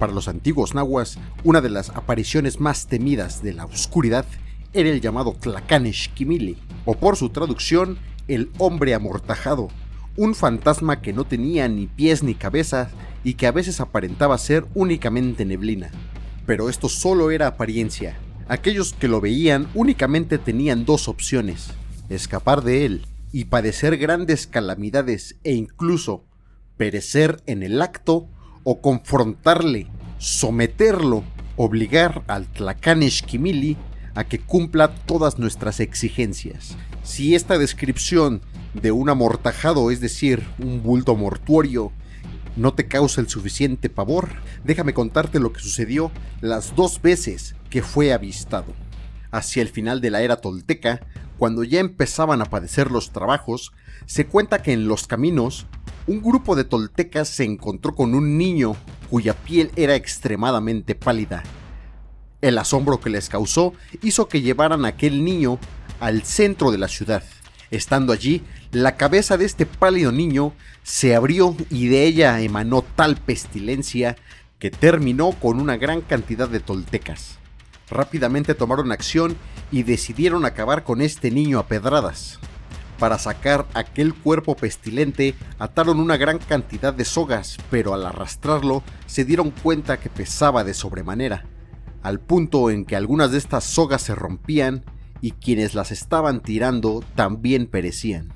Para los antiguos nahuas, una de las apariciones más temidas de la oscuridad era el llamado Tlacanexquimili, o por su traducción, el hombre amortajado, un fantasma que no tenía ni pies ni cabeza y que a veces aparentaba ser únicamente neblina. Pero esto solo era apariencia. Aquellos que lo veían únicamente tenían dos opciones: escapar de él y padecer grandes calamidades e incluso perecer en el acto, o confrontarle, someterlo, obligar al Tlacanexquimili a que cumpla todas nuestras exigencias. Si esta descripción de un amortajado, es decir, un bulto mortuorio, no te causa el suficiente pavor, déjame contarte lo que sucedió las dos veces que fue avistado. Hacia el final de la era tolteca, cuando ya empezaban a padecer los trabajos, se cuenta que en los caminos, un grupo de toltecas se encontró con un niño cuya piel era extremadamente pálida. El asombro que les causó hizo que llevaran a aquel niño al centro de la ciudad. Estando allí, la cabeza de este pálido niño se abrió y de ella emanó tal pestilencia que terminó con una gran cantidad de toltecas. Rápidamente tomaron acción y decidieron acabar con este niño a pedradas. Para sacar aquel cuerpo pestilente, ataron una gran cantidad de sogas, pero al arrastrarlo se dieron cuenta que pesaba de sobremanera, al punto en que algunas de estas sogas se rompían y quienes las estaban tirando también perecían.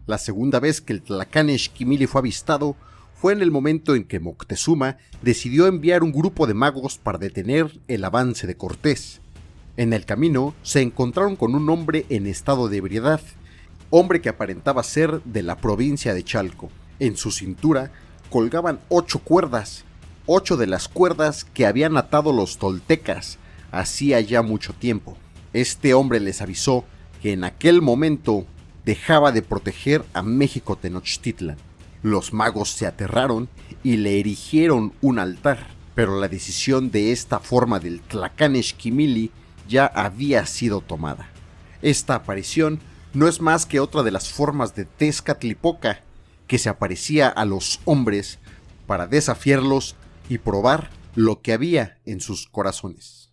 La segunda vez que el Tlacanexquimili fue avistado fue en el momento en que Moctezuma decidió enviar un grupo de magos para detener el avance de Cortés. En el camino se encontraron con un hombre en estado de ebriedad, hombre que aparentaba ser de la provincia de Chalco. En su cintura colgaban 8 cuerdas, 8 de las cuerdas que habían atado los toltecas hacía ya mucho tiempo. Este hombre les avisó que en aquel momento dejaba de proteger a México Tenochtitlan. Los magos se aterraron y le erigieron un altar, pero la decisión de esta forma del Tlacanexquimili ya había sido tomada. Esta aparición no es más que otra de las formas de Tezcatlipoca, que se aparecía a los hombres para desafiarlos y probar lo que había en sus corazones.